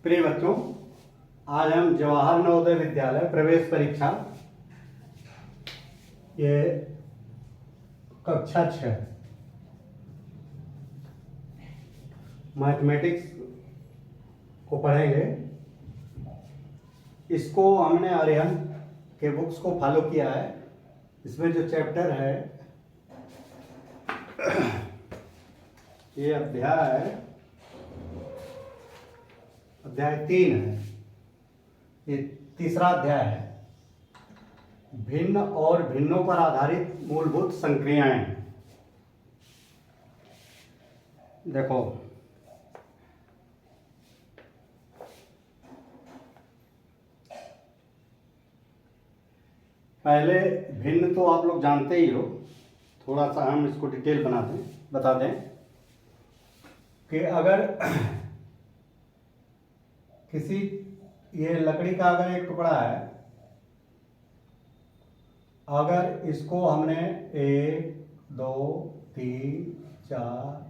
प्रिय बच्चों, आज हम जवाहर नवोदय विद्यालय प्रवेश परीक्षा ये कक्षा 6 मैथमेटिक्स को पढ़ेंगे। इसको हमने आर्यन के बुक्स को फॉलो किया है। इसमें जो चैप्टर है ये अध्याय 3 है। ये तीसरा अध्याय है, भिन्न और भिन्नों पर आधारित मूलभूत संक्रियाएं। देखो, पहले भिन्न तो आप लोग जानते ही हो, थोड़ा सा हम इसको डिटेल बता दें कि अगर किसी ये लकड़ी का अगर एक टुकड़ा है, अगर इसको हमने 1 2 3 4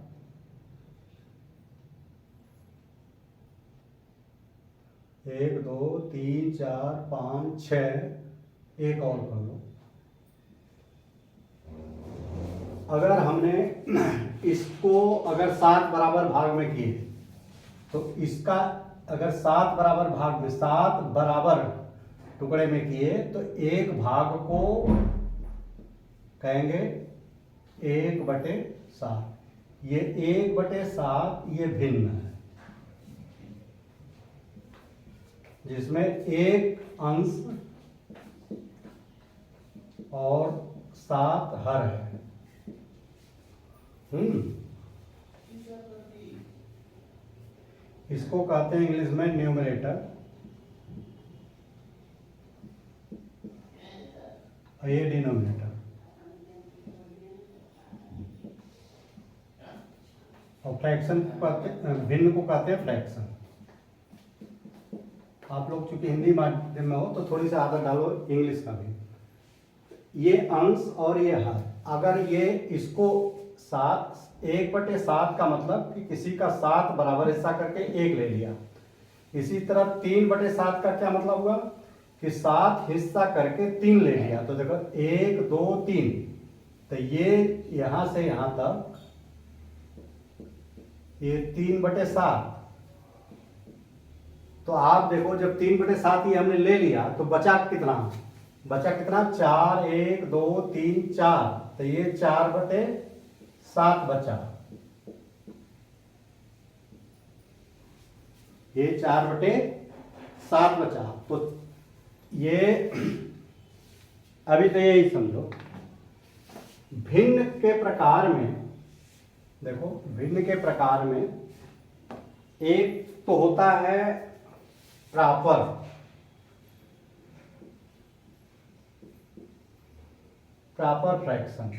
1 2 3 4 5 6 एक और कर लो। अगर हमने इसको अगर 7 बराबर भाग में किए तो इसका अगर 7 बराबर भाग में 7 बराबर टुकड़े में किए तो एक भाग को कहेंगे 1/7। ये 1/7 ये भिन्न है, जिसमें एक अंश और 7 हर है। इसको कहते हैं इंग्लिश में न्यूमरेटर और ये डिनोमिनेटर। और फ्रैक्शन भिन्न को कहते हैं फ्रैक्शन। आप लोग चूंकि हिंदी माध्यम में हो तो थोड़ी सी आदत डालो इंग्लिश का भी। ये अंश और ये हर, अगर ये इसको 1/7 का मतलब कि किसी का 7 बराबर हिस्सा करके 1 ले लिया। इसी तरह 3/7 का क्या मतलब हुआ कि 7 हिस्सा करके 3 ले लिया। तो देखो 1 2 3, तो ये यहां से यहां तक ये 3/7। तो आप देखो जब 3/7 ये हमने ले लिया तो बचा कितना 4 1 2 3 4, तो ये 4/7 बचा। ये 4/7 बचा। तो ये अभी तो यही समझो। भिन्न के प्रकार में देखो, भिन्न के प्रकार में एक तो होता है प्रॉपर फ्रैक्शन,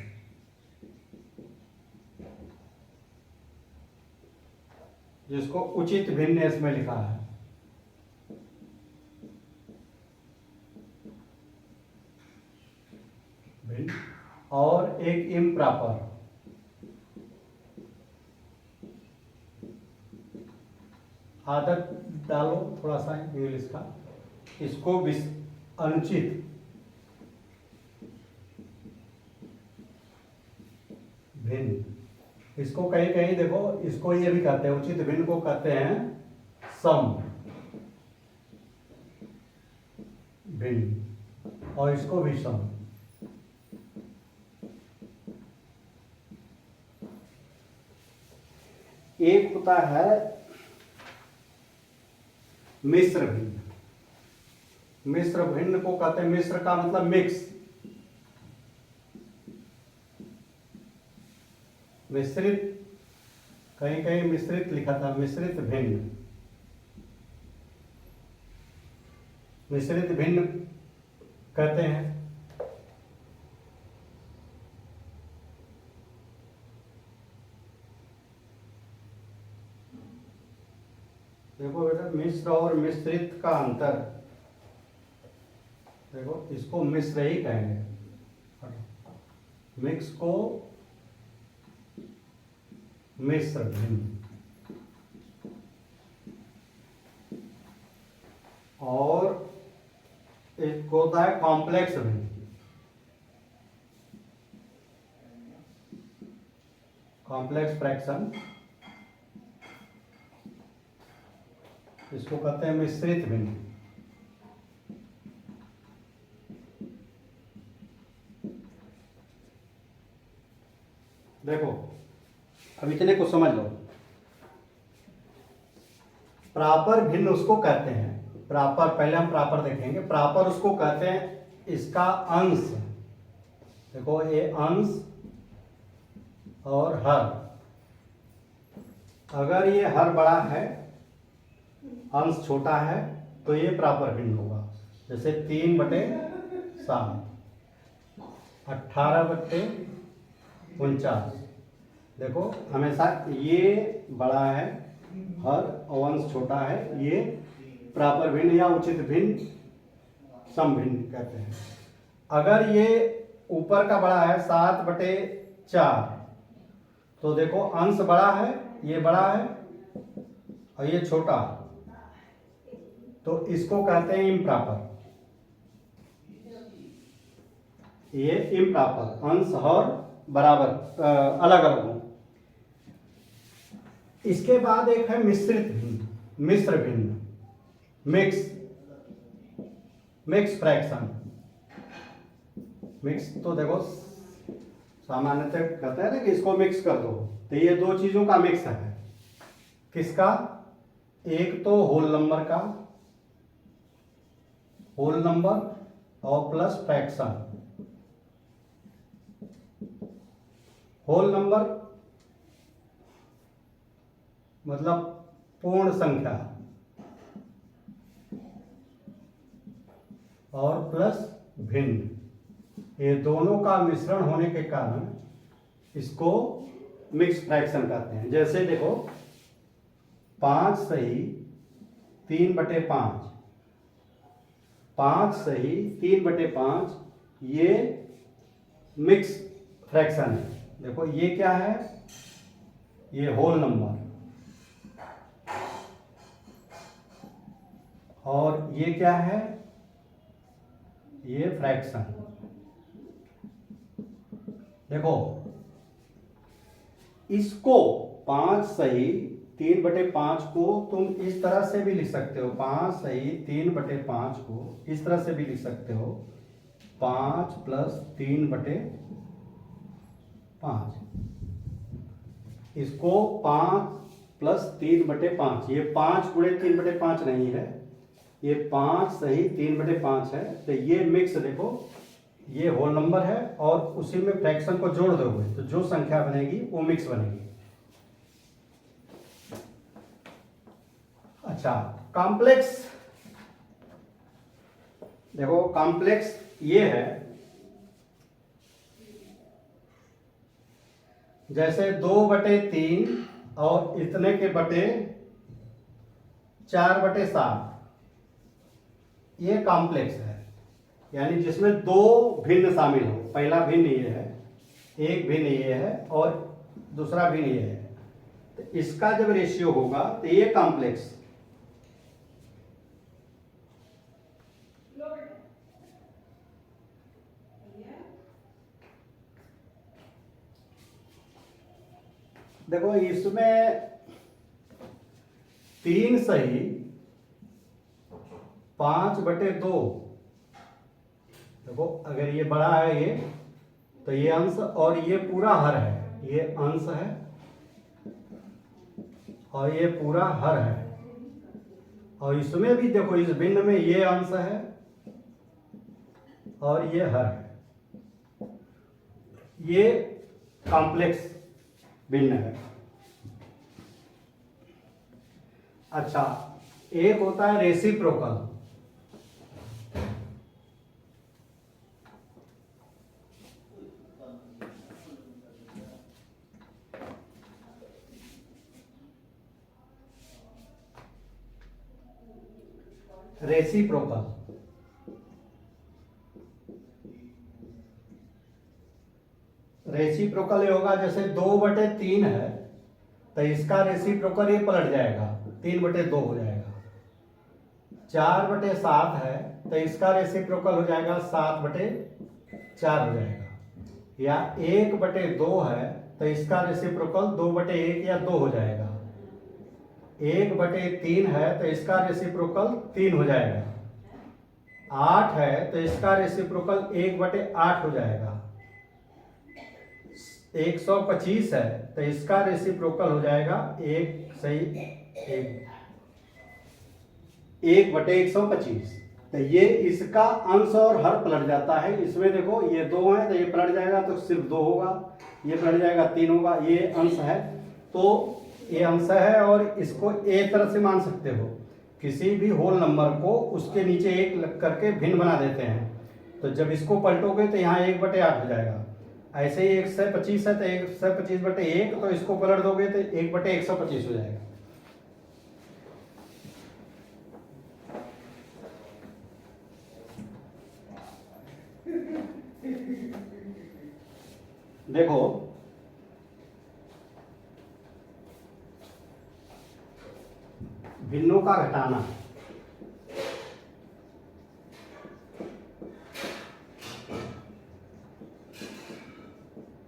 जिसको उचित भिन्न इसमें लिखा है। भिन्न और एक इम्प्रॉपर। आदत डालो थोड़ा सा इंग्लिश का। इसको अनुचित भिन्न, इसको कहीं कहीं देखो, इसको ये भी कहते हैं, उचित भिन्न को कहते हैं सम भिन्न, और इसको भी सम। एक होता है मिश्र भिन्न। मिश्र भिन्न को कहते हैं, मिश्र का मतलब मिक्स, मिश्रित, कहीं कहीं मिश्रित लिखा था, मिश्रित भिन्न। मिश्रित भिन्न कहते हैं। देखो बेटा, मिश्र और मिश्रित का अंतर देखो, इसको मिश्र ही कहेंगे, मिक्स को मिश्र भिन्न। और एक होता है कॉम्प्लेक्स भिन्न। कॉम्प्लेक्स फ्रैक्शन, इसको कहते हैं मिश्रित भिन्न। देखो अब इतने को समझ लो। प्रॉपर भिन्न उसको कहते हैं, प्रॉपर, पहले हम प्रॉपर देखेंगे। प्रॉपर उसको कहते हैं इसका अंश, देखो ये अंश और हर, अगर ये हर बड़ा है अंश छोटा है तो ये प्रॉपर भिन्न होगा। जैसे 3/7, 18/49। देखो हमेशा ये बड़ा है हर और अंश छोटा है, ये प्रॉपर भिन्न या उचित भिन्न, समभिन्न कहते हैं। अगर ये ऊपर का बड़ा है 7/4, तो देखो अंश बड़ा है, ये बड़ा है और ये छोटा, तो इसको कहते हैं इम्प्रॉपर। ये इम्प्रॉपर, अंश और बराबर अलग अलग हो। इसके बाद एक है मिश्रित भिन्न, मिश्र भिन्न, मिक्स फ्रैक्शन। मिक्स तो देखो सामान्यतः कहते हैं ना कि इसको मिक्स कर दो, तो ये दो चीजों का मिक्स है। किसका? एक तो होल नंबर का, होल नंबर और प्लस फ्रैक्शन। होल नंबर मतलब पूर्ण संख्या, और प्लस भिन्न, ये दोनों का मिश्रण होने के कारण इसको मिक्स फ्रैक्शन कहते हैं। जैसे देखो 5 सही 3/5, 5 सही 3/5, ये मिक्स फ्रैक्शन है। देखो ये क्या है? ये होल नंबर, और ये क्या है? ये फ्रैक्शन। देखो इसको 5 सही 3/5 को तुम इस तरह से भी लिख सकते हो, 5 सही 3/5 को इस तरह से भी लिख सकते हो, 5 + 3/5। इसको 5 + 3/5, ये 5 × 3/5 नहीं है, ये 5 सही 3/5 है। तो ये मिक्स, देखो ये होल नंबर है और उसी में फ्रैक्शन को जोड़ दोगे तो जो संख्या बनेगी वो मिक्स बनेगी। अच्छा, कॉम्प्लेक्स, देखो कॉम्प्लेक्स ये है, जैसे 2/3 और इतने के बटे 4/7, ये कॉम्प्लेक्स है, यानी जिसमें दो भिन्न शामिल हो। पहला भिन्न ये है, एक भिन्न ये है और दूसरा भिन्न ये है, तो इसका जब रेशियो होगा तो ये कॉम्प्लेक्स। देखो इसमें 3 सही 5/2, देखो अगर ये बड़ा है ये, तो ये अंश और ये पूरा हर है, ये अंश है और ये पूरा हर है। और इसमें भी देखो इस भिन्न में ये अंश है और ये हर है, ये कॉम्प्लेक्स भिन्न है। अच्छा, एक होता है रेसिप्रोकल। रेसिप्रोकल, रेसिप्रोकल ये होगा, जैसे 2/3 है तो इसका रेसिप्रोकल ये पलट जाएगा, 3/2 हो जाएगा। 4/7 है तो इसका रेसिप्रोकल हो जाएगा 7/4 हो जाएगा, या 1/2 है तो इसका रेसिप्रोकल 2/1 या 2 हो जाएगा, 1/3 है तो इसका रेसिप्रोकल 3 हो जाएगा, 8 है तो इसका रेसिप्रोकल 1/8 हो जाएगा, 125 है तो इसका रेसिप्रोकल हो जाएगा 1/125। तो ये इसका अंश और हर पलट जाता है। इसमें देखो ये 2 है तो ये पलट जाएगा तो सिर्फ 2 होगा, ये पलट जाएगा 3 होगा, ये अंश है तो ये अंश है। और इसको एक तरह से मान सकते हो, किसी भी होल नंबर को उसके नीचे एक लग करके भिन्न बना देते हैं, तो जब इसको पलटोगे तो यहाँ 1/8 हो जाएगा। ऐसे ही 125 है तो 125/1, तो इसको पलट दोगे तो 1/125 हो जाएगा। देखो भिन्नों का घटाना,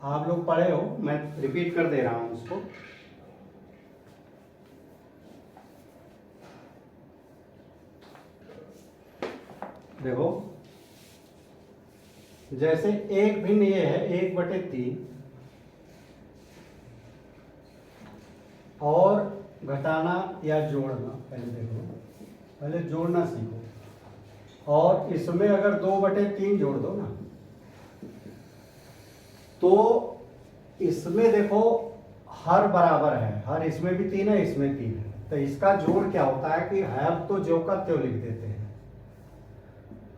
आप लोग पढ़े हो, मैं रिपीट कर दे रहा हूं इसको। देखो जैसे एक भिन्न ये है 1/3, और घटाना या जोड़ना, पहले देखो, पहले जोड़ना सीखो। और इसमें अगर 2/3 जोड़ दो ना, तो इसमें देखो हर बराबर है, हर इसमें भी 3 है, इसमें 3 है, तो इसका जोड़ क्या होता है कि हर तो ज्यों का त्यों लिख देते हैं,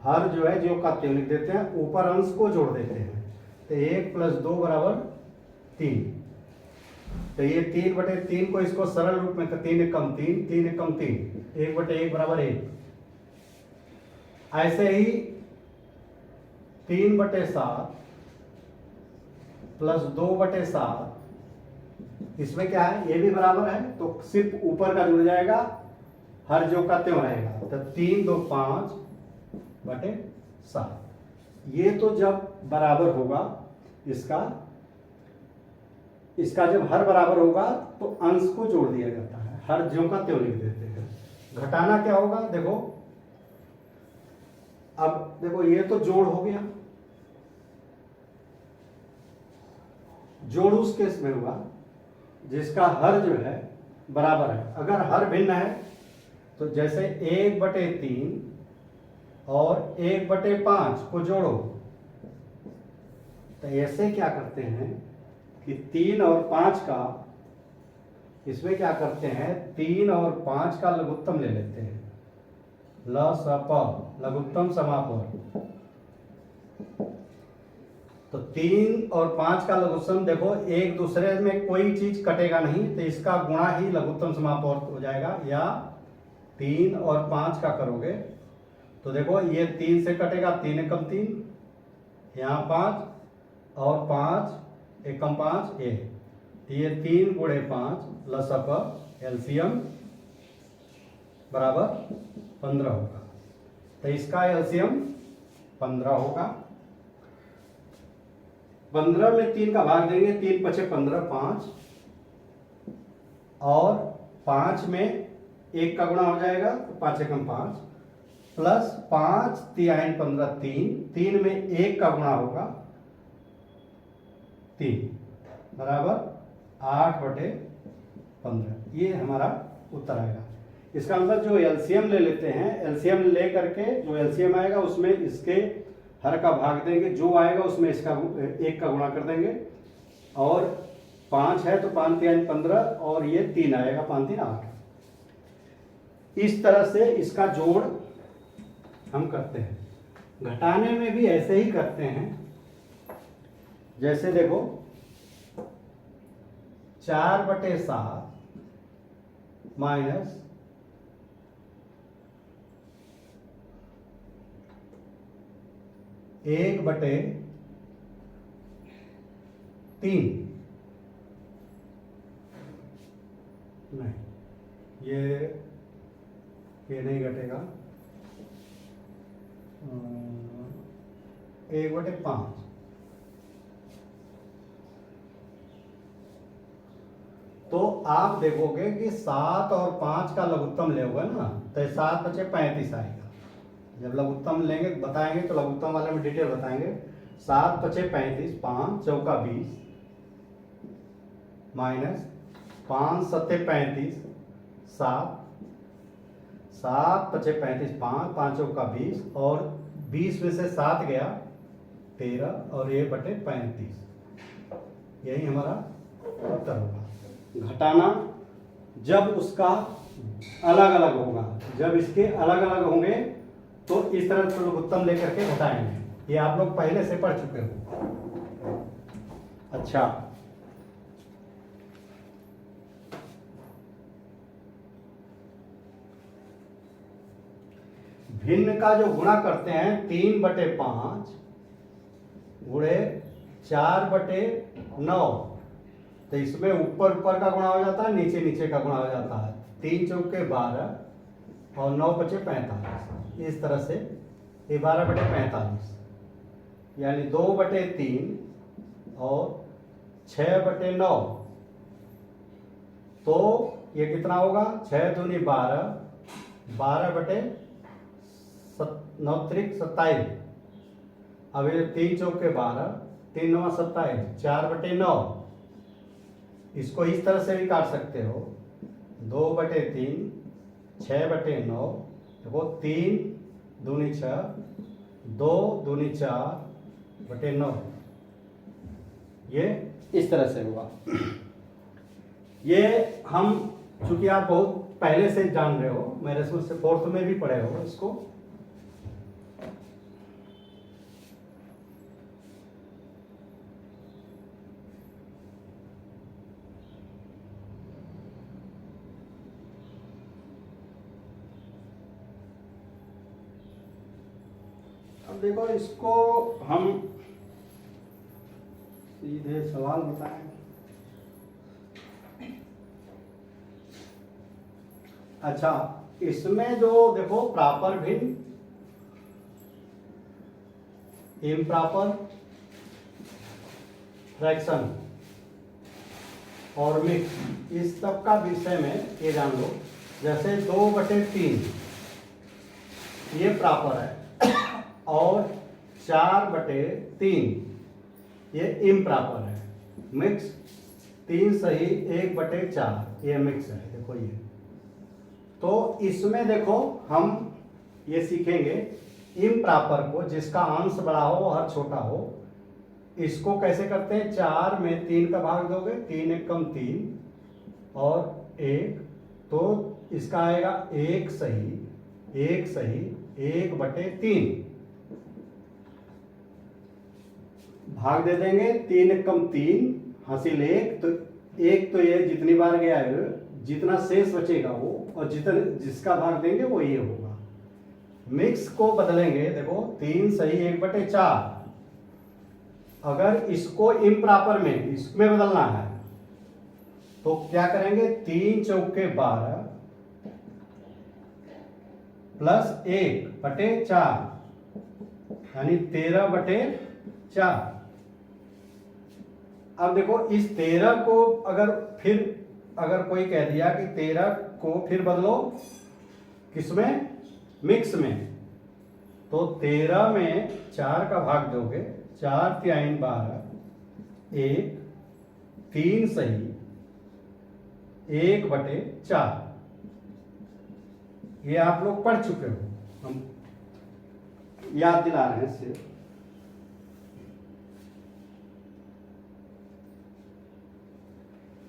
हर जो है ज्यों का त्यों लिख देते हैं, ऊपर अंश को जोड़ देते हैं। तो 1 + 2 = 3। तो ये 3/3 को इसको सरल रूप में, तो 3 एकम 3, 3 एकम 3, 1/1 = 1। ऐसे ही 3/7 + 2/7, इसमें क्या है, ये भी बराबर है तो सिर्फ ऊपर का जुड़ जाएगा, हर जो का त्यों रहेगा। तो 3 × 2 = 5/7। ये तो जब बराबर होगा, इसका जब हर बराबर होगा तो अंश को जोड़ दिया जाता है, हर ज्यों का त्यों लिख देते हैं। घटाना क्या होगा, देखो अब देखो ये तो जोड़ हो गया, जोड़ उस केस में हुआ जिसका हर जो है बराबर है। अगर हर भिन्न है तो जैसे 1/3 और 1/5 को जोड़ो, तो ऐसे क्या करते हैं कि 3 और 5 का, इसमें क्या करते हैं, 3 और 5 का लघुत्तम ले लेते हैं, लसप लघुत्तम समापन। तो 3 और 5 का लघुत्तम, देखो एक दूसरे में कोई चीज कटेगा नहीं, तो इसका गुणा ही लघुत्तम समापवर्त हो जाएगा। या 3 और 5 का करोगे तो देखो ये 3 से कटेगा, 3 एकम 3, यहाँ 5 और 5 एकम 5 ये 3 × 5 लसप एलसीएम = 15 होगा। तो इसका एलसीएम 15 होगा। 15 में 3 का भाग देंगे, 3 × 5 = 15, 5, और 5 में 1 का गुणा हो जाएगा तो 5 एकम 5, प्लस 5 × 3 = 15, 3 में 1 का गुणा होगा 3, बराबर 8/15। ये हमारा उत्तर आएगा। इसका मतलब जो एलसीएम ले लेते हैं, एलसीएम ले करके जो एलसीएम आएगा उसमें इसके हर का भाग देंगे, जो आएगा उसमें इसका 1 का गुणा कर देंगे, और 5 है तो 5 × 3 = 15, और ये 3 आएगा, 5 × 3 = 8। इस तरह से इसका जोड़ हम करते हैं। घटाने में भी ऐसे ही करते हैं। जैसे देखो 4/7 माइनस 1/3, नहीं ये नहीं घटेगा, 1/5। तो आप देखोगे कि 7 और 5 का लघुत्तम लेगा ना, तो 7 बचे 35 आएगा। जब लघुत्तम लेंगे बताएंगे तो लघुत्तम वाले में डिटेल बताएंगे। 7 बचे 35, 5 चौका 20 माइनस 5 सत्ते 35, 7 7 बचे 35, 5 5 चौका 20 और 20 में से 7 गया 13 और ये बटे 35। यही हमारा उत्तर होगा। घटाना जब उसका अलग अलग होगा, जब इसके अलग अलग होंगे तो इस तरह से लघुत्तम लेकर के घटाएंगे। ये आप लोग पहले से पढ़ चुके हो। अच्छा, भिन्न का जो गुणा करते हैं 3/5 गुणे 4/9, तो इसमें ऊपर ऊपर का गुणा हो जाता है, नीचे नीचे का गुणा हो जाता है। 3 चौके 12 और 9 बचे 45। इस तरह से ये 12/45 यानी 2/3 और 6/9। तो ये कितना होगा? 6 दूनी 12, 12/9 अब ये 3 चौके 12, 3 9 27, 4/9। इसको इस तरह से भी काट सकते हो, 2/3, 6/9। देखो 3 दूनी 6, 2 दूनी 4/9। ये इस तरह से हुआ। ये हम चूंकि आप बहुत पहले से जान रहे हो, मेरे से 4th में भी पढ़े हो इसको। अब देखो इसको हम सीधे सवाल बताएं। अच्छा, इसमें जो देखो प्रॉपर भिन्न, इम्प्रॉपर फ्रैक्शन और मिक्स, इस सब का विषय में ये जान लो। जैसे 2/3 ये प्रॉपर है और 4/3 ये इम्प्रॉपर है। मिक्स 3 सही 1/4 ये मिक्स है। देखो ये, तो इसमें देखो हम ये सीखेंगे इम्प्रॉपर को, जिसका अंश बड़ा हो और छोटा हो, इसको कैसे करते हैं। 4 में 3 का भाग दोगे, 3 1 कम 3 और 1, तो इसका आएगा 1 सही 1/3 भाग दे देंगे। 3 1 कम 3 हासिल 1, तो ये जितनी बार गया है, जितना शेष बचेगा वो, और जिसका भाग देंगे वो ये होगा। मिक्स को बदलेंगे, देखो 3 सही 1/4। अगर इसको इम्प्रॉपर में इसमें बदलना है तो क्या करेंगे, 3 चौके 12 प्लस 1/4 यानी 13/4। अब देखो इस 13 को अगर कोई कह दिया कि 13 को फिर बदलो किसमें, मिक्स में, तो 13 में 4 का भाग दोगे, 4 3 12, 1 3 सही 1/4। ये आप लोग पढ़ चुके हो, हम याद दिला रहे हैं सिर्फ।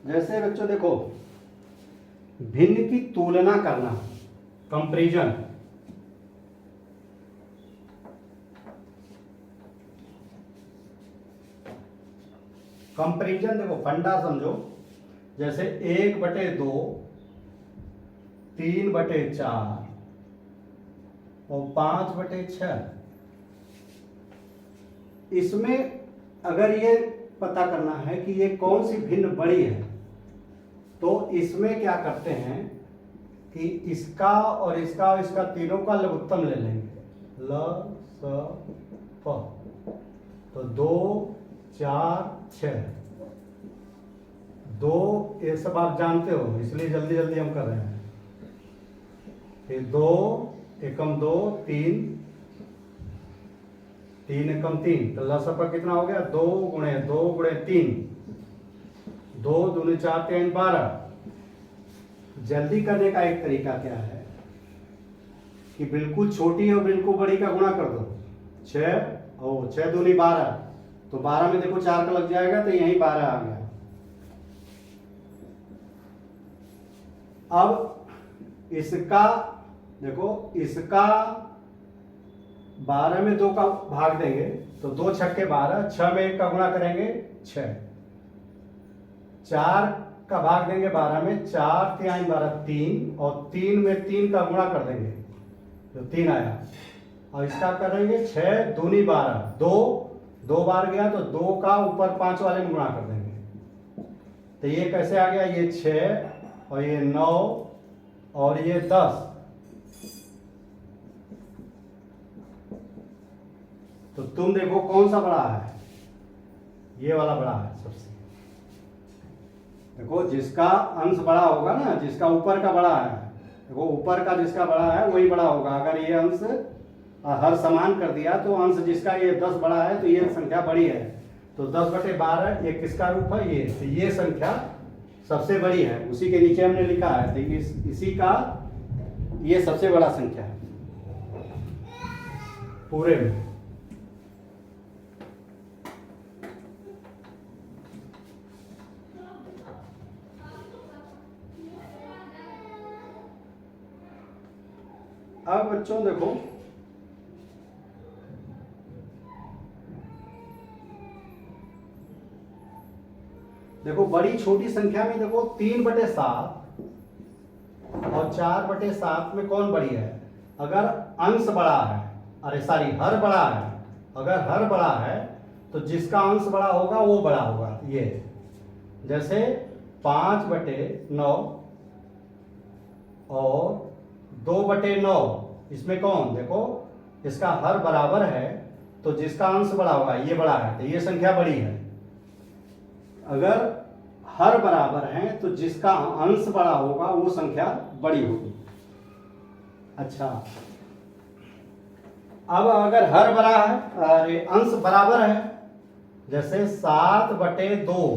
जैसे बच्चों देखो, भिन्न की तुलना करना, कंपैरिजन। कंपैरिजन देखो फंडा समझो। जैसे 1/2, 3/4 और 5/6। इसमें अगर ये पता करना है कि ये कौन सी भिन्न बड़ी है, तो इसमें क्या करते हैं कि इसका और इसका तीनों का लघुत्तम ले लेंगे। प, तो 2 4 6, 2 ये सब आप जानते हो इसलिए जल्दी जल्दी हम कर रहे हैं। फिर 2 एकम 2 3, 3 एकम 3, तो लसपा कितना हो गया 2 गुणे 3, 2 दूनी 4 3 12। जल्दी करने का एक तरीका क्या है कि बिल्कुल छोटी और बिल्कुल बड़ी का गुणा कर दो। 6 और 6 दूनी 12, तो 12 में देखो 4 का लग जाएगा तो यही 12 आ गया। अब इसका देखो, इसका 12 में 2 का भाग देंगे तो 2 छक्के 12, 6 में 1 का गुणा करेंगे 6, 4 का भाग देंगे 12 में, 4 3 12 3, और 3 में 3 का गुणा कर देंगे तो 3 आया। और इसका करेंगे 6 दूनी 12, 2 बार गया तो 2 का ऊपर 5 वाले में गुणा कर देंगे। तो ये कैसे आ गया, ये 6 और ये 9 और ये 10। तो तुम देखो कौन सा बड़ा है, ये वाला बड़ा है सबसे। देखो जिसका अंश बड़ा होगा ना, जिसका ऊपर का बड़ा है, देखो ऊपर का जिसका बड़ा है वही बड़ा होगा। अगर ये अंश हर समान कर दिया तो अंश जिसका ये 10 बड़ा है तो ये संख्या बड़ी है। तो 10/12 ये किसका रूप है, ये, तो ये संख्या सबसे बड़ी है, उसी के नीचे हमने लिखा है। तो इसी का ये सबसे बड़ा संख्या है पूरे में। अब बच्चों देखो, बड़ी छोटी संख्या में देखो 3/7 और 4/7 में कौन बड़ी है। अगर अंश बड़ा है, अरे सॉरी हर बड़ा है, अगर हर बड़ा है तो जिसका अंश बड़ा होगा वो बड़ा होगा। ये जैसे 5/9 और 2/9, इसमें कौन, देखो इसका हर बराबर है तो जिसका अंश बड़ा होगा ये बड़ा है, तो ये संख्या बड़ी है। अगर हर बराबर है तो जिसका अंश बड़ा होगा वो संख्या बड़ी होगी। अच्छा, अब अगर हर बड़ा है, अरे अंश बराबर है, जैसे 7/2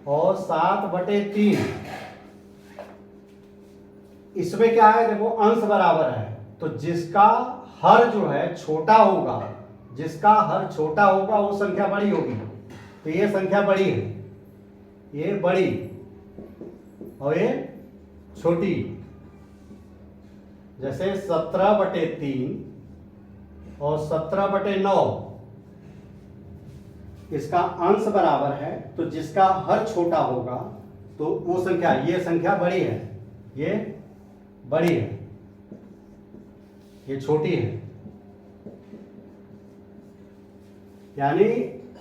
और 7/3, इसमें क्या है, देखो अंश बराबर है तो जिसका हर जो है छोटा होगा, जिसका हर छोटा होगा वो संख्या बड़ी होगी। तो ये संख्या बड़ी है, ये बड़ी और ये छोटी। जैसे 17/3 और 17/9, इसका अंश बराबर है तो जिसका हर छोटा होगा तो वो संख्या, ये संख्या बड़ी है, ये बड़ी है, ये छोटी है। यानी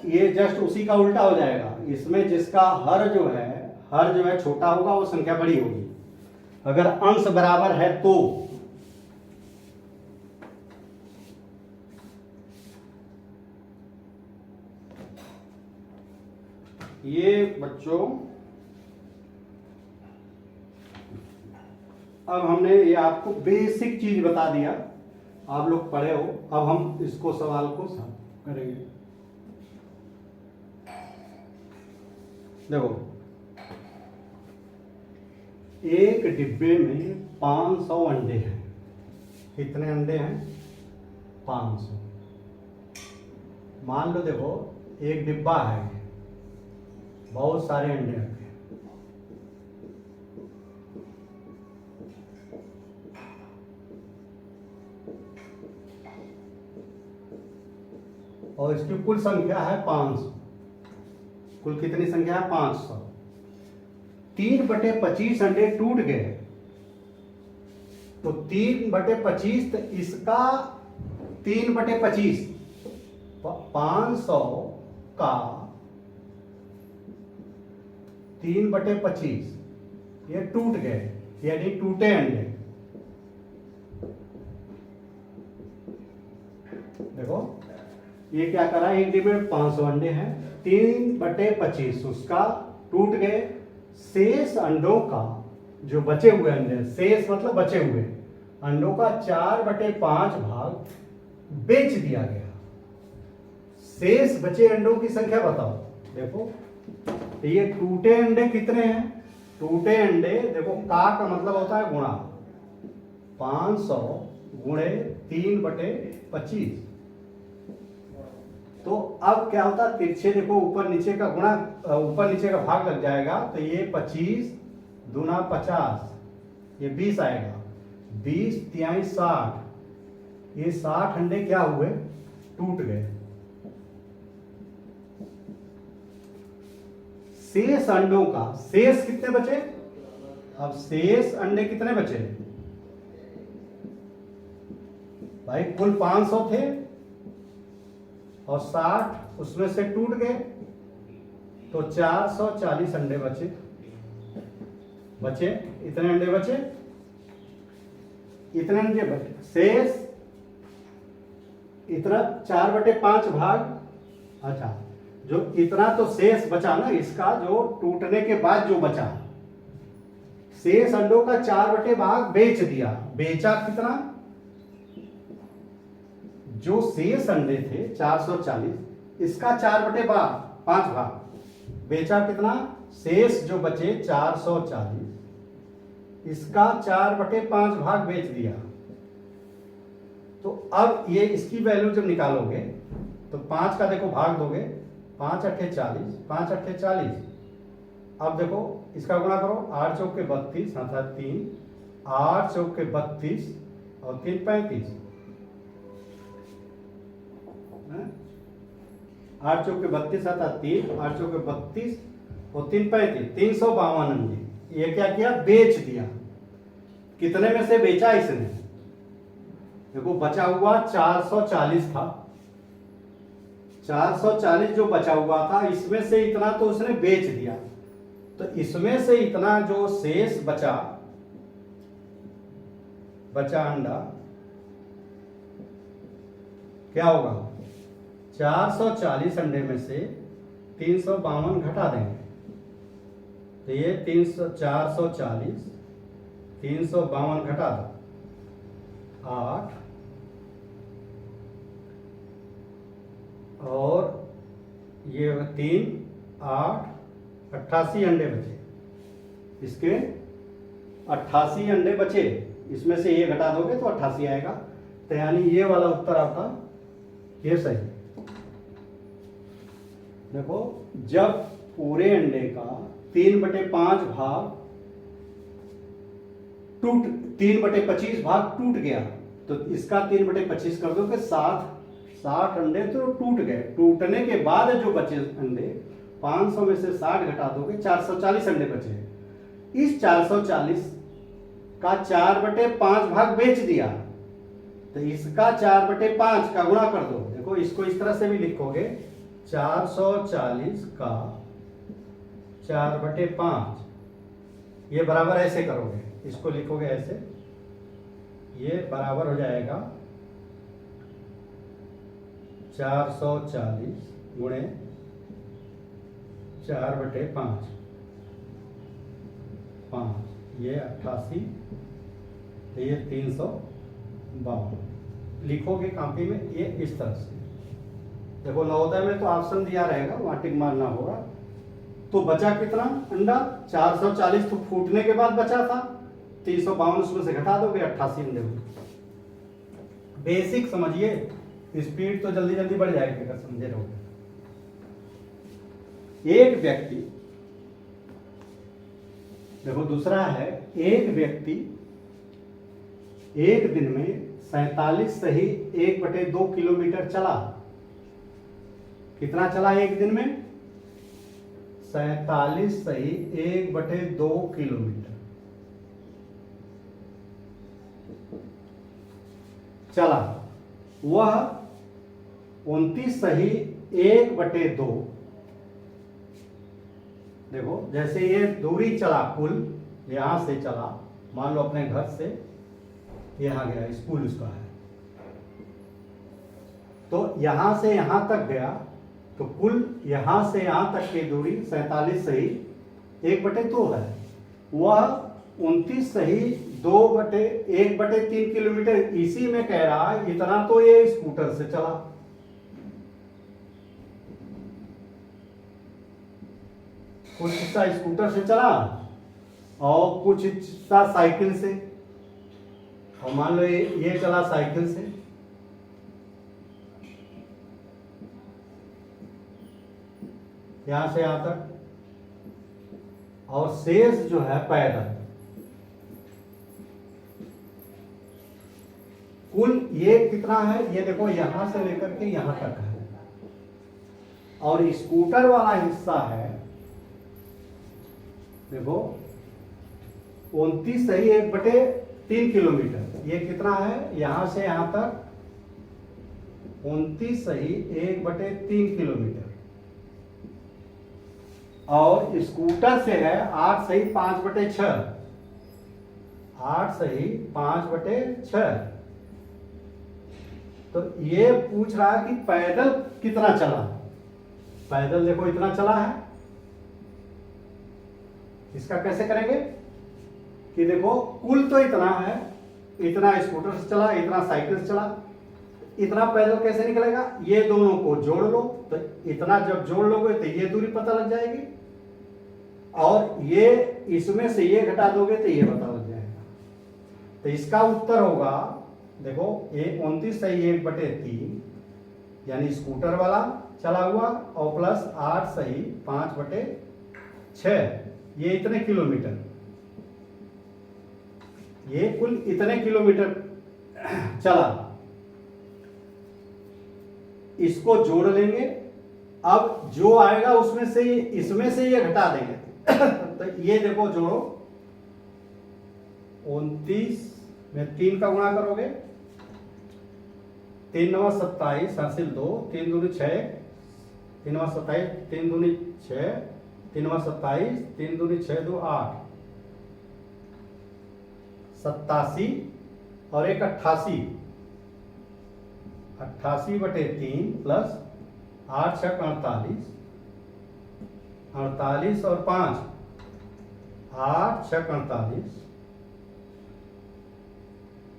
ये जस्ट उसी का उल्टा हो जाएगा। इसमें जिसका हर जो है छोटा होगा वो संख्या बड़ी होगी। अगर अंश बराबर है तो ये बच्चों, अब हमने ये आपको बेसिक चीज बता दिया, आप लोग पढ़े हो। अब हम इसको सवाल को करेंगे। देखो, एक डिब्बे में 500 अंडे हैं। कितने अंडे हैं, 500। मान लो देखो एक डिब्बा है, बहुत सारे अंडे रखे, और इसकी कुल संख्या है 500। कुल कितनी संख्या है, 500। 3/25 अंडे टूट गए तो 3/25, तो इसका 3/25, 500 का 3/25 ये टूट गए, यानी टूटे अंडे। ये क्या करा, 1/500 अंडे हैं, 3/25 उसका टूट गए। शेष अंडों का जो बचे हुए अंडे, शेष मतलब बचे हुए अंडों का 4/5 भाग बेच दिया गया। शेष बचे अंडों की संख्या बताओ। देखो ये टूटे अंडे कितने हैं, टूटे अंडे देखो का मतलब होता है गुणा, 500 गुणे 3/25। तो अब क्या होता है, तिरछे देखो ऊपर नीचे का गुणा, ऊपर नीचे का भाग लग जाएगा, तो ये 25 दूना 50, ये 20 आएगा, 20 तिहाई 60, ये 60 अंडे क्या हुए, टूट गए। शेष अंडों का शेष कितने बचे, अब शेष अंडे कितने बचे भाई, कुल 500 थे और 60 उसमें से टूट गए, तो 440 अंडे बचे। इतने अंडे बचे, इतने अंडे बचे, शेष इतना 4/5 भाग। अच्छा, जो इतना तो शेष बचा ना, इसका जो टूटने के बाद जो बचा, शेष अंडों का 4/5 बेच दिया। बेचा कितना, जो शेष अंडे थे 440, इसका 4/5 भाग बेचा कितना, शेष जो बचे 440, इसका 4/5 भाग बेच दिया। तो अब ये इसकी वैल्यू जब निकालोगे तो 5 का देखो भाग दोगे, 5 अट्ठे 40, 5 अट्ठे 40। अब देखो इसका गुणा करो, 8 चौके 32 अर्थात 3, 8 चौके 32 और 3 35, 8 चौके 32 अर्थात 3, 8 चौके 32 और 3 35, 352 अंडे। ये क्या किया, बेच दिया। कितने में से बेचा इसने, देखो बचा हुआ 440 था, 440 जो बचा हुआ था, इसमें से इतना तो उसने बेच दिया, तो इसमें से इतना जो शेष बचा अंडा क्या होगा, 440 अंडे में से 352 घटा देंगे, तो ये 440 352 घटा दो, 8 और ये 3 8 88 अंडे बचे। इसके 88 अंडे बचे, इसमें से ये घटा दोगे तो 88 आएगा। तो यानी ये वाला उत्तर आपका ये सही। देखो जब पूरे अंडे का 3/5 भाग 3/25 भाग टूट गया, तो इसका 3/25 कर दो कि 60 अंडे तो टूट गए। टूटने के बाद जो बचे अंडे 500 में से 60 घटा दोगे, 440 अंडे बचे। इस 440 का 4/5 भाग बेच दिया, तो इसका 4/5 का गुणा कर दो। देखो इसको इस तरह से भी लिखोगे, 440 का 4/5, ये बराबर ऐसे करोगे, इसको लिखोगे ऐसे, ये बराबर हो जाएगा 440 गुणे 4/5, ये 88, ये 352 लिखोगे कॉपी में, ये इस तरह से। देखो नवोदय में तो ऑप्शन दिया रहेगा, वहां टिक मारना होगा। तो बचा कितना अंडा, 440 तो फूटने के बाद बचा था, 352 उसमें से घटा दोगे, 88 अंडे हो। बेसिक समझिए, स्पीड तो जल्दी जल्दी बढ़ जाएगी अगर समझे रहोगे। एक व्यक्ति, देखो दूसरा है, एक व्यक्ति एक दिन में 47 सही 1/2 किलोमीटर चला। कितना चला एक दिन में, 47 सही 1/2 किलोमीटर चला। वह 29 सही 1/2, देखो जैसे ये दूरी चला, कुल यहां से चला, मान लो अपने घर से यहां गया, स्कूल उसका है, तो यहाँ से यहाँ तक गया, तो कुल यहाँ से यहाँ तक की दूरी 47 सही 1/2 है, वह 29 सही 1/3 किलोमीटर। इसी में कह रहा है इतना तो ये स्कूटर से चला, कुछ हिस्सा स्कूटर से चला और कुछ हिस्सा साइकिल से, और मान लो ये चला साइकिल से, यहां से यहां तक, और शेष जो है पैदल। कुल ये कितना है, ये देखो यहां से लेकर के यहां तक है, और स्कूटर वाला हिस्सा है देखो 29 सही 1/3 किलोमीटर। ये कितना है, यहां से यहां तक 29 सही 1/3 किलोमीटर, और स्कूटर से है 8 सही 5/6, 8 सही 5/6। तो ये पूछ रहा है कि पैदल कितना चला। पैदल देखो इतना चला है, इसका कैसे करेंगे कि देखो कुल तो इतना है, इतना स्कूटर से चला, इतना साइकिल से चला, इतना पैदल कैसे निकलेगा, ये दोनों को जोड़ लो, तो इतना जब जोड़ लोगे तो ये दूरी पता लग जाएगी, और ये इसमें से ये घटा दोगे तो ये पता लग जाएगा। तो इसका उत्तर होगा देखो 29 सही 1/3 यानी स्कूटर वाला चला हुआ, और प्लस 8 सही 5/6, ये इतने किलोमीटर, ये कुल इतने किलोमीटर चला। इसको जोड़ लेंगे, अब जो आएगा उसमें से इसमें से ये घटा देंगे तो ये देखो जोड़ो, 29 में 3 का गुणा करोगे, 3 9 27 हासिल 2, 3 दूनी 6, 3 9 27, 3 दूनी 6, 3 9 27, 3 दूनी 6 2 8, 87 और एक 88, 88/3 प्लस 8 6 48, 48 और 5 8 6 48,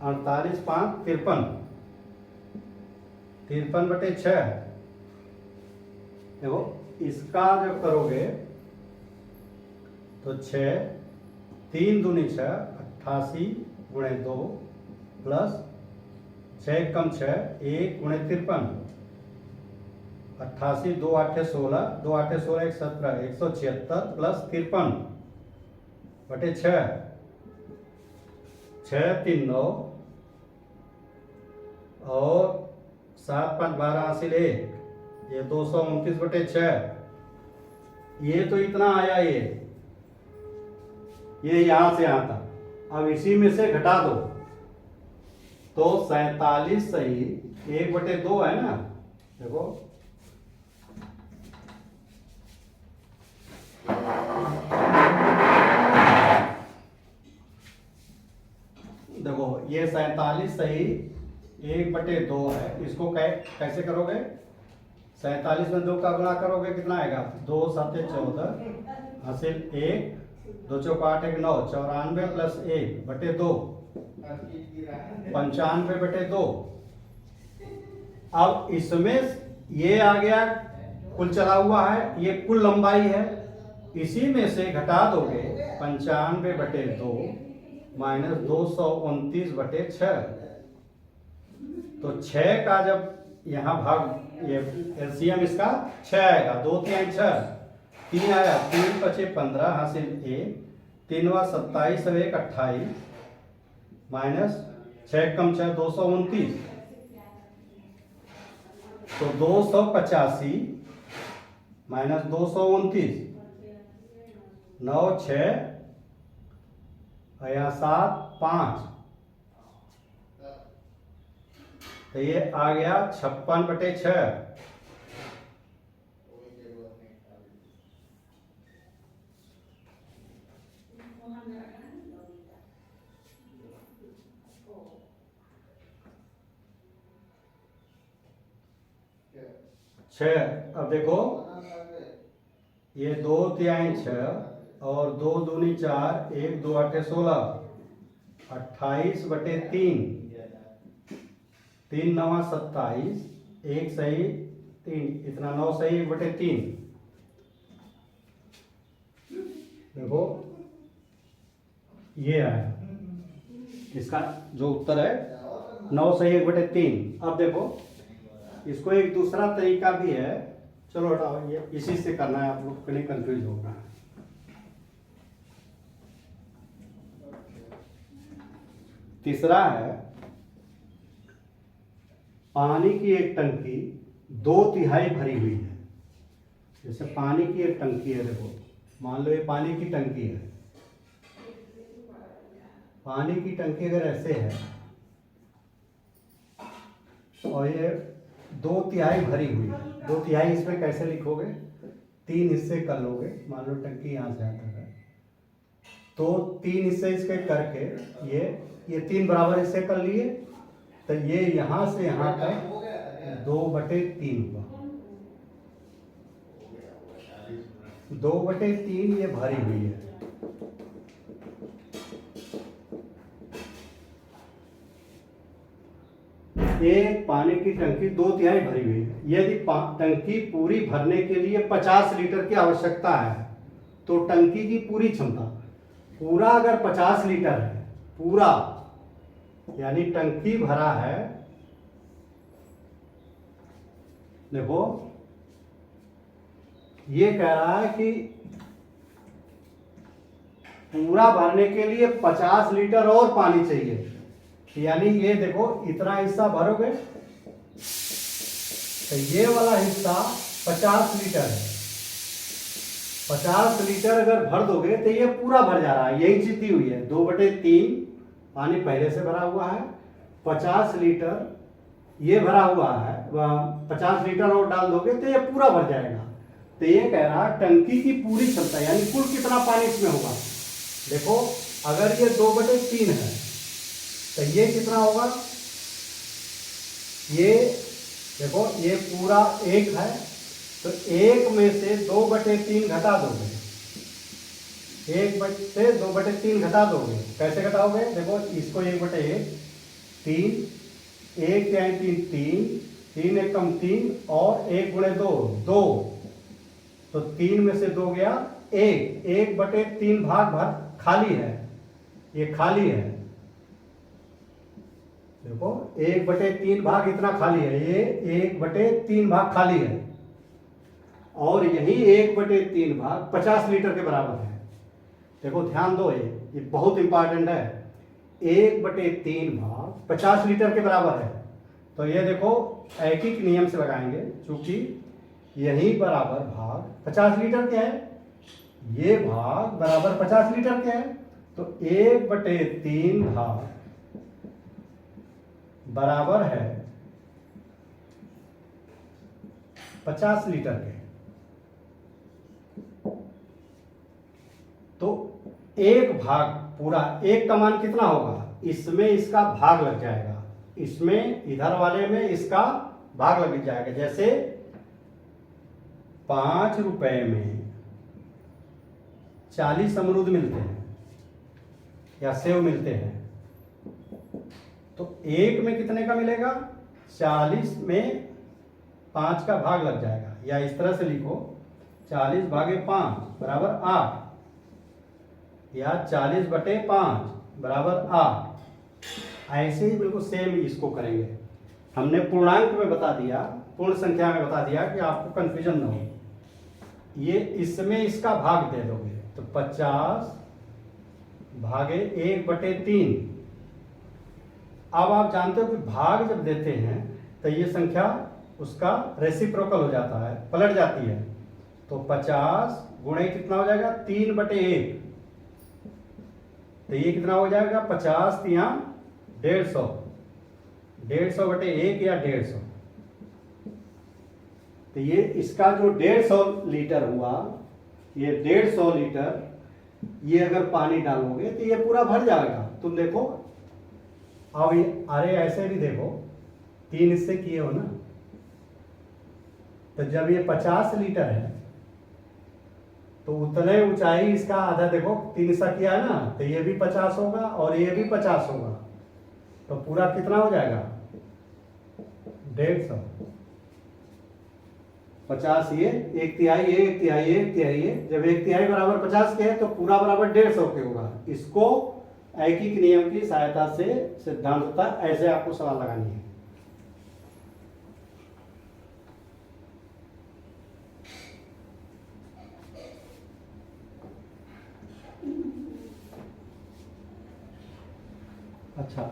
48 5 53, 53/6। देखो इसका जब करोगे तो 6, 3 दूनी 6, 88 गुणे 2 प्लस 6 कम 6, 1 गुणे 53, 88 2 8 16, 2 8 16 1 17, 176 प्लस 53/6, 6 3 9 और 7 5 12 हासिल 1, ये 229/6। ये तो इतना आया, ये यहां से यहां तक। अब इसी में से घटा दो तो 47 सही 1/2 है ना। देखो देखो ये 47 सही 1/2 है। इसको कैसे करोगे, 47 में 2 का गुणा करोगे कितना आएगा, 2 7 14 हासिल 1, 2 चौक 8 1 9, 94 प्लस 1/2, 95/2। अब इसमें ये आ गया कुल चला हुआ है, ये कुल लंबाई है, इसी में से घटा दोगे 95/2 माइनस 229/6। तो 6 का जब यहाँ भाग, ये एलसीएम इसका 6 आएगा, 2 3 6, 3 आया, 3 5 15 हासिल 1, 3 27 और 1 28 माइनस 6 कम 6 229, तो 285 माइनस 229, 9 6 यहाँ 7 5, तो ये आ गया 56/6। 6। अब देखो ये 2 तिहाई 6 और 2 दूनी 4, 1 2 8 16, 28/3, 3 9 27, 1 सही 3, इतना 9 सही 1/3। देखो ये आया इसका जो उत्तर है 9 सही 1/3। अब देखो इसको एक दूसरा तरीका भी है, चलो हटाओ, ये इसी से करना है, आप लोग कहीं कंफ्यूज होगा। तीसरा है पानी की एक टंकी 2 तिहाई भरी हुई है। जैसे पानी की एक टंकी है, देखो मान लो ये पानी की टंकी है। पानी की टंकी अगर ऐसे है और ये 2 तिहाई भरी हुई है, 2 तिहाई इसमें कैसे लिखोगे, 3 हिस्से कर लोगे। मान लो टंकी यहाँ से आता है तो 3 हिस्से इसके करके ये 3 बराबर हिस्से कर लिए, तो ये यहाँ से यहाँ तक 2/3 हुआ। 2/3 ये भरी हुई है। एक पानी की टंकी 2 तिहाई भरी हुई है। यदि टंकी पूरी भरने के लिए 50 लीटर की आवश्यकता है तो टंकी की पूरी क्षमता, पूरा अगर 50 लीटर है, पूरा यानी टंकी भरा है, देखो ये कह रहा है कि पूरा भरने के लिए 50 लीटर और पानी चाहिए, यानी ये देखो इतना हिस्सा भरोगे तो ये वाला हिस्सा 50 लीटर है। 50 लीटर अगर भर दोगे तो ये पूरा भर जा रहा है, यही चीज दी हुई है। 2/3 पानी पहले से भरा हुआ है, 50 लीटर ये भरा हुआ है, 50 लीटर और डाल दोगे तो ये पूरा भर जाएगा। तो ये कह रहा है टंकी की पूरी क्षमता यानी कुल कितना पानी इसमें होगा। देखो अगर ये 2/3 है तो ये कितना होगा, ये देखो ये पूरा 1 है तो 1 में से 2/3 घटा दोगे, 1 से 2/3 घटा दोगे। कैसे घटाओगे, देखो इसको 1/1, 3, 1 तिहाई 3, 3 1 कम 3 और 1 गुणे 2 2, तो 3 में से 2 गया 1, 1/3 भाग भर खाली है, ये खाली है। देखो 1/3 भाग इतना खाली है, ये 1/3 भाग खाली है और यही 1/3 भाग 50 लीटर के बराबर है। देखो ध्यान दो, ये बहुत इंपॉर्टेंट है। 1/3 भाग 50 लीटर के बराबर है, तो ये देखो ऐकिक नियम से लगाएंगे, चूंकि यही बराबर भाग 50 लीटर के है, ये भाग बराबर 50 लीटर के है, तो 1/3 भाग बराबर है 50 लीटर के। तो एक भाग पूरा, 1 का मान कितना होगा, इसमें इसका भाग लग जाएगा, इसमें इधर वाले में इसका भाग लग जाएगा। जैसे 5 रुपए में 40 अमरूद मिलते हैं या सेव मिलते हैं, तो 1 में कितने का मिलेगा, 40 में 5 का भाग लग जाएगा, या इस तरह से लिखो 40 भागे 5 बराबर 8, या 40/5 बराबर 8। ऐसे ही बिल्कुल सेम इसको करेंगे। हमने पूर्णांक में बता दिया, पूर्ण संख्या में बता दिया कि आपको कंफ्यूजन ना हो। ये इसमें इसका भाग दे दोगे तो 50 भागे 1/3। अब आप जानते हो कि भाग जब देते हैं तो ये संख्या उसका रेसिप्रोकल हो जाता है, पलट जाती है। तो 50 गुणे कितना हो जाएगा, 3/1, तो ये कितना हो जाएगा, 50 या 150, 150/1 या 150। तो ये इसका जो 150 लीटर हुआ, ये 150 लीटर ये अगर पानी डालोगे तो ये पूरा भर जाएगा। तुम देखो अब ये, अरे ऐसे भी देखो 3 हिस्से किए हो ना, तो जब ये 50 लीटर है तो उतने ऊंचाई इसका आधा, देखो 3 हिस्सा किया है ना, तो ये भी 50 होगा और ये भी 50 होगा, तो पूरा कितना हो जाएगा 150। 50 ये, 1/3 ये, 1/3 ये, 1/3 ये, जब 1/3 बराबर 50 के है तो पूरा बराबर 150 के होगा। इसको ऐकिक नियम की सहायता से सिद्धांतता ऐसे आपको सवाल लगानी है। अच्छा,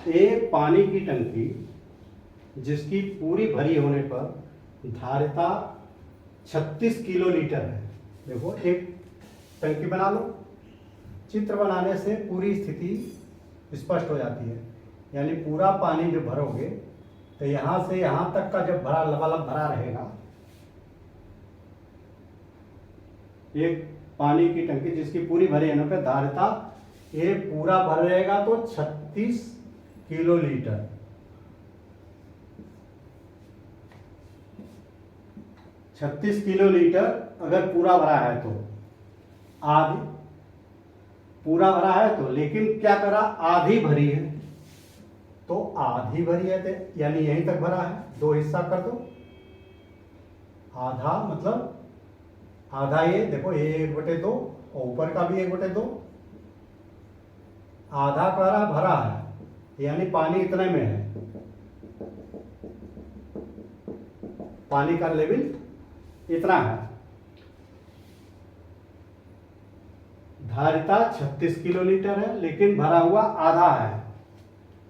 एक पानी की टंकी जिसकी पूरी भरी होने पर धारिता 36 किलो लीटर है। देखो एक टंकी बना लो, चित्र बनाने से पूरी स्थिति स्पष्ट हो जाती है। यानी पूरा पानी जो भरोगे तो यहाँ से यहाँ तक का जब भरा लबालब भरा रहेगा, एक पानी की टंकी जिसकी पूरी भरी होने पर धारिता ये पूरा भर रहेगा तो 36 किलो लीटर। छत्तीस किलो लीटर अगर पूरा भरा है तो आधी, पूरा भरा है तो, लेकिन क्या करा आधी भरी है, तो आधी भरी है तो यानी यहीं तक भरा है, 2 हिस्सा कर दो। आधा मतलब आधा ये देखो, ये 1/2 और ऊपर का भी 1/2, आधा करा भरा है यानी पानी इतने में है, पानी का लेवल इतना है। धारिता 36 किलो लीटर है लेकिन भरा हुआ आधा है।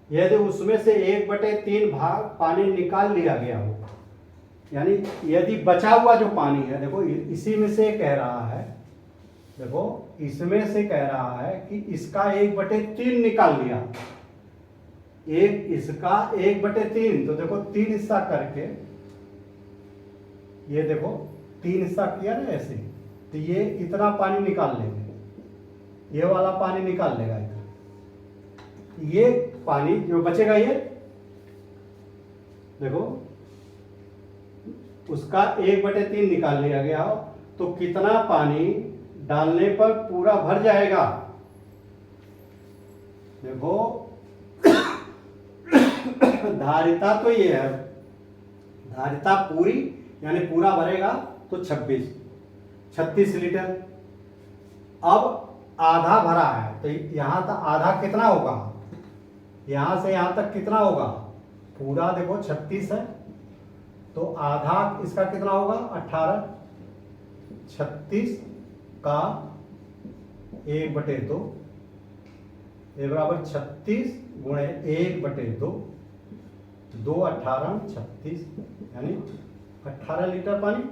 यदि उसमें से 1/3 भाग पानी निकाल लिया गया हो, यानी यदि बचा हुआ जो पानी है, देखो इसी में से कह रहा है, देखो इसमें से कह रहा है कि इसका 1/3 निकाल लिया, एक इसका 1/3, तो देखो 3 हिस्सा करके, ये देखो 3 हिस्सा किया ना ऐसे, तो ये इतना पानी निकाल लेंगे, ये वाला पानी निकाल लेगा इधर, ये पानी जो बचेगा ये देखो उसका 1/3 निकाल लिया गया हो, तो कितना पानी डालने पर पूरा भर जाएगा। देखो धारिता तो ये है, धारिता पूरी यानी पूरा भरेगा तो 36 लीटर। अब आधा भरा है तो यहां तक आधा कितना होगा, यहां से यहां तक कितना होगा, पूरा देखो 36 है तो आधा इसका कितना होगा 18, 36 का 1/2, ये बराबर 36 गुणे 1/2, 2 18 36 यानी 18 लीटर पानी।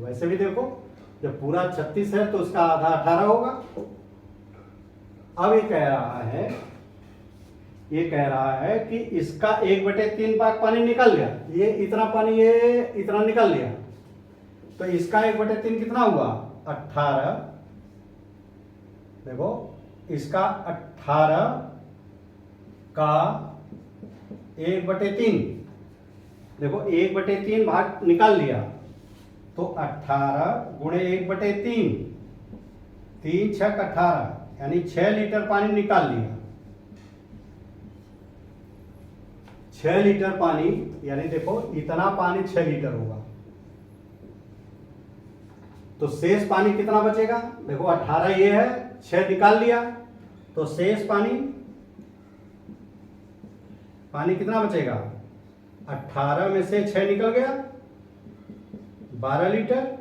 वैसे भी देखो जब पूरा 36 है तो उसका आधा 18 होगा। अब ये कह रहा है कि इसका 1/3 भाग पानी निकल गया, ये इतना पानी ये इतना निकल लिया, तो इसका 1/3 कितना हुआ 18, देखो इसका 18 का 1/3, देखो 1/3 भाग निकाल लिया तो 18 गुणे 1/3, 3 6 18 यानी 6 लीटर पानी निकाल लिया। 6 लीटर पानी यानी देखो इतना पानी 6 लीटर होगा, तो शेष पानी कितना बचेगा, देखो 18 ये है, 6 निकाल लिया तो शेष पानी कितना बचेगा, 18 में से 6 निकल गया 12 लीटर,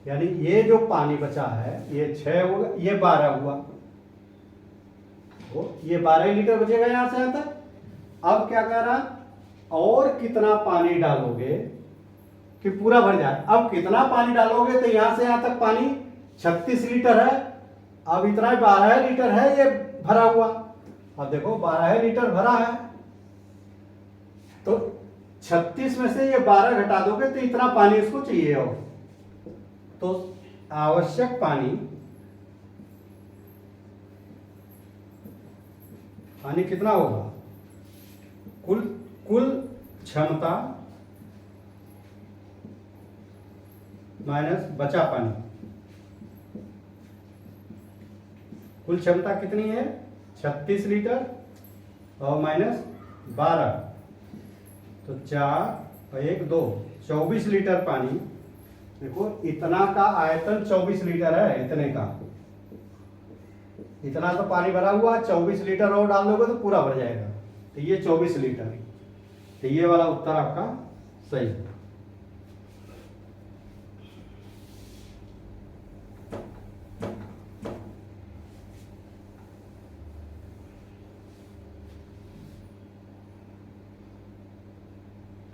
यानी ये जो पानी बचा है ये 6 होगा, ये 12 हुआ, तो ये 12 लीटर बचेगा यहां से यहां तक। अब क्या कह रहा, और कितना पानी डालोगे कि पूरा भर जाए। अब कितना पानी डालोगे तो यहां से यहां तक पानी 36 लीटर है, अब इतना 12 लीटर है ये भरा हुआ। अब देखो 12 लीटर भरा है तो 36 में से ये 12 घटा दोगे तो इतना पानी इसको चाहिए हो, तो आवश्यक पानी कितना होगा, कुल क्षमता माइनस बचा पानी, कुल क्षमता कितनी है 36 लीटर और माइनस 12, तो 4 और 1 2 24 लीटर पानी। देखो इतना का आयतन 24 लीटर है, इतने का इतना तो पानी भरा हुआ, 24 लीटर और डाल दोगे तो पूरा भर जाएगा, तो ये 24 लीटर, तो ये वाला उत्तर आपका सही है।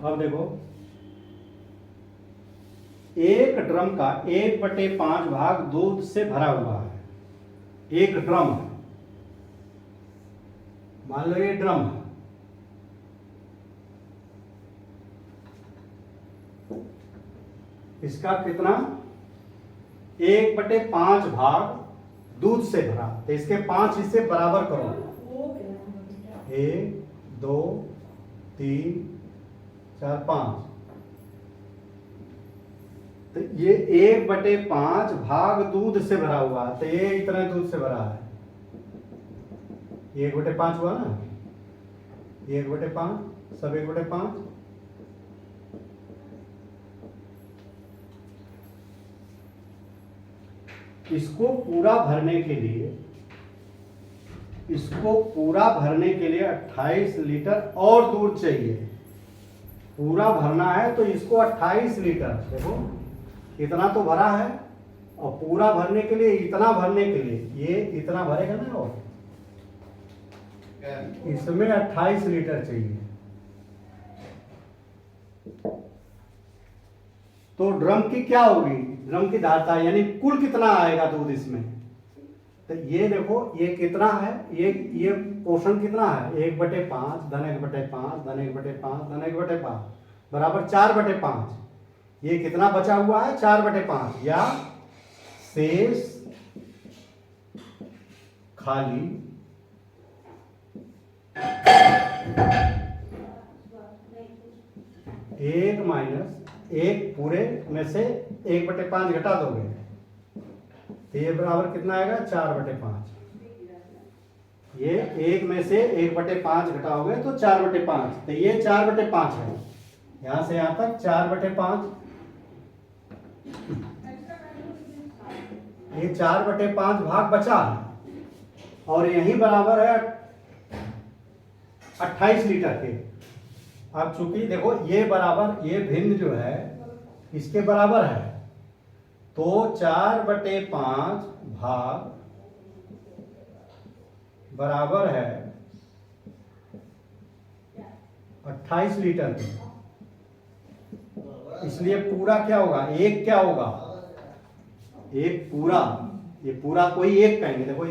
अब देखो एक ड्रम का 1/5 भाग दूध से भरा हुआ है। एक ड्रम है, मान लो ये ड्रम है, इसका कितना 1/5 भाग दूध से भरा, तो इसके 5 हिस्से बराबर करो, 1 2 3 4 5, तो ये 1/5 भाग दूध से भरा हुआ, तो ये इतना दूध से भरा है, 1/5 हुआ ना, 1/5 सब 1/5, इसको पूरा भरने के लिए, इसको पूरा भरने के लिए 28 लीटर और दूध चाहिए। पूरा भरना है तो इसको 28 लीटर, देखो इतना तो भरा है, और पूरा भरने के लिए इतना भरने के लिए ये इतना भरेगा ना, और इसमें 28 लीटर चाहिए। तो ड्रम की क्या होगी, ड्रम की धारता यानी कुल कितना आएगा दूध इसमें, तो ये देखो ये कितना है, ये पोर्शन कितना है 1/5 धन 1/5 धन 1/5 धन 1/5 बराबर 4/5, ये कितना बचा हुआ है 4/5, या शेष खाली एक माइनस एक पूरे में से 1/5 घटा दोगे, तो ये बराबर कितना आएगा 4/5, ये एक में से 1/5 घटाओगे तो 4/5, तो ये 4/5 है, यहां से यहां तक 4/5, ये 4/5 भाग बचा है, और यही बराबर है 28 लीटर के। अब चूंकि देखो ये बराबर, ये भिन्न जो है इसके बराबर है, तो 4/5 भाग बराबर है 28 लीटर के, इसलिए पूरा क्या होगा, एक क्या होगा, एक पूरा, ये पूरा कोई एक कहेंगे, देखो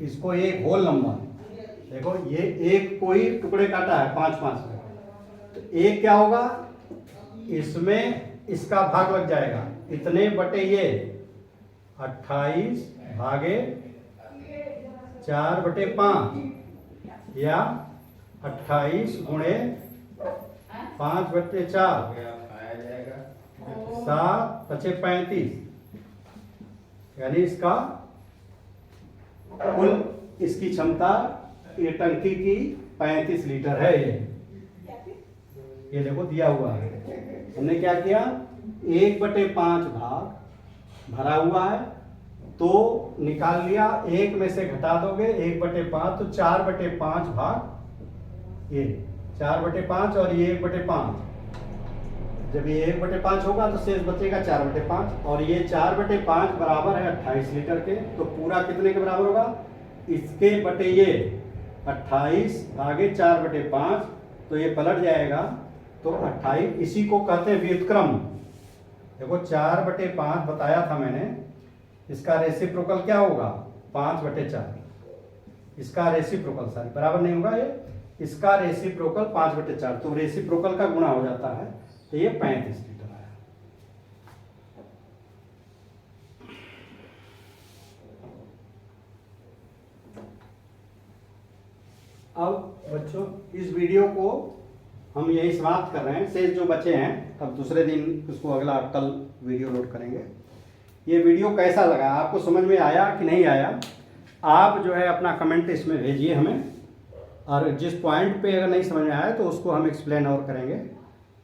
इसको एक होल नंबर, देखो ये एक कोई टुकड़े काटा है 5-5 में, तो एक क्या होगा, इसमें इसका भाग लग जाएगा, इतने बटे ये 28 भागे 4/5, या 28 गुणे 5/4, 7/35, यानी इसका कुल इसकी क्षमता ये टंकी की 35 लीटर है। ये देखो दिया हुआ है, हमने क्या किया 1/5 भाग भरा हुआ है तो निकाल लिया, एक में से घटा दोगे 1/5, तो 4/5 भाग ये 4/5 और ये 1/5, जब ये 1/5 होगा तो शेष बचेगा 4/5, और ये 4/5 बराबर है 28 लीटर के, तो पूरा कितने के बराबर होगा, इसके बटे ये 28 भागे 4/5, तो ये पलट जाएगा, तो 28, इसी को कहते हैं व्युत्क्रम। देखो 4/5 बताया था मैंने, इसका रेसिप्रोकल क्या होगा 5/4, इसका रेसिप्रोकल सॉरी बराबर नहीं होगा, ये इसका रेसिप्रोकल 5/4, तो रेसिप्रोकल का गुणा हो जाता है, तो ये 35 लीटर आया। अब बच्चों इस वीडियो को हम यही समाप्त कर रहे हैं। शेष जो बचे हैं अब दूसरे दिन उसको अगला कल वीडियो लोड करेंगे। ये वीडियो कैसा लगा, आपको समझ में आया कि नहीं आया, आप जो है अपना कमेंट इसमें भेजिए हमें, और जिस पॉइंट पे अगर नहीं समझ में आया तो उसको हम एक्सप्लेन और करेंगे।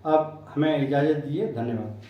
अब हमें इजाज़त दीजिए, धन्यवाद।